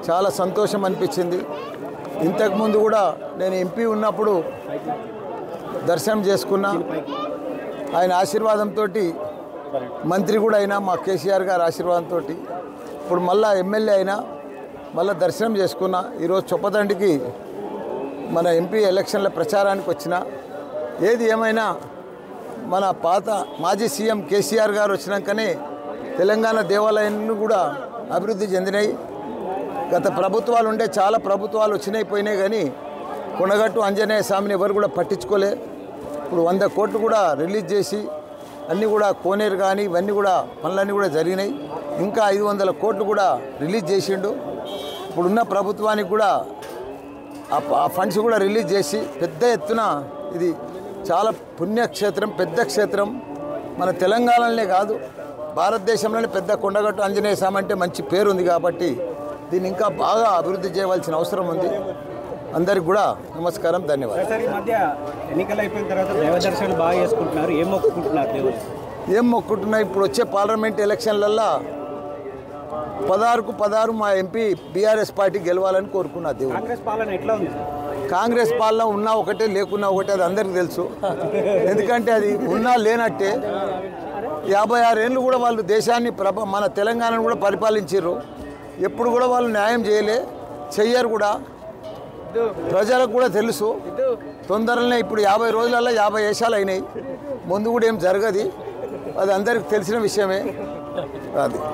చాలా సంతోషం అనిపించింది. ఇంతకు ముందు కూడా నేను ఎంపీ ఉన్నప్పుడు దర్శనం చేసుకున్నా. ఆయన ఆశీర్వాదంతో మంత్రి కూడా అయినా, మా కేసీఆర్ గారి ఆశీర్వాదంతో ఇప్పుడు మళ్ళా ఎమ్మెల్యే అయినా మళ్ళీ దర్శనం చేసుకున్నా. ఈరోజు చొప్పదండికి మన ఎంపీ ఎలక్షన్ల ప్రచారానికి వచ్చిన. ఏది ఏమైనా మన మాజీ సీఎం కేసీఆర్ గారు వచ్చినాకనే తెలంగాణ దేవాలయాన్ని కూడా అభివృద్ధి చెందినాయి. గత ప్రభుత్వాలు ఉండే చాలా ప్రభుత్వాలు వచ్చినాయి పోయినాయి, కానీ కొండగట్టు ఆంజనేయ స్వామిని ఎవరు కూడా పట్టించుకోలే. ఇప్పుడు 100 కోట్లు కూడా రిలీజ్ చేసి అన్నీ కూడా కోనేరు కానీ ఇవన్నీ కూడా పనులన్నీ కూడా జరిగినాయి. ఇంకా 500 కోట్లు కూడా రిలీజ్ చేసిండు. ఇప్పుడున్న ప్రభుత్వానికి కూడా ఆ ఫండ్స్ కూడా రిలీజ్ చేసి పెద్ద ఎత్తున ఇది చాలా పుణ్యక్షేత్రం, పెద్ద క్షేత్రం. మన తెలంగాణలోనే కాదు భారతదేశంలోనే పెద్ద కొండగట్టు ఆంజనేయ స్వామి అంటే మంచి పేరు ఉంది. కాబట్టి దీన్ని ఇంకా బాగా అభివృద్ధి చేయవలసిన అవసరం ఉంది. అందరికి కూడా నమస్కారం, ధన్యవాదాలు. ఈ మధ్య ఎన్నికలు అయిపోయిన తర్వాత దైవ దర్శనాలు బాగా చేసుకుంటున్నారు. ఏం మొక్కుకుంటున్నారు దేవుడు? ఏం మొక్కుకుంటున్నా, ఇప్పుడు వచ్చే పార్లమెంట్ ఎలక్షన్లల్లో 16కు 16 మా ఎంపీ బీఆర్ఎస్ పార్టీ గెలవాలని కోరుకున్నా దేవుడు. కాంగ్రెస్ పాలన ఎట్లా ఉంది? కాంగ్రెస్ పాలన ఉన్నా ఒకటే, లేకున్నా ఒకటే, అది అందరికీ తెలుసు. ఎందుకంటే అది ఉన్నా లేనట్టే. 56 ఏళ్ళు కూడా వాళ్ళు దేశాన్ని మన తెలంగాణను కూడా పరిపాలించారు. ఎప్పుడు కూడా వాళ్ళు న్యాయం చెయ్యరు కూడా. ప్రజలకు కూడా తెలుసు. తొందరలోనే ఇప్పుడు 50 రోజులలో 50 వేషాలు అయినాయి. ముందు కూడా ఏం జరగదు, అది అందరికి తెలిసిన విషయమే. అది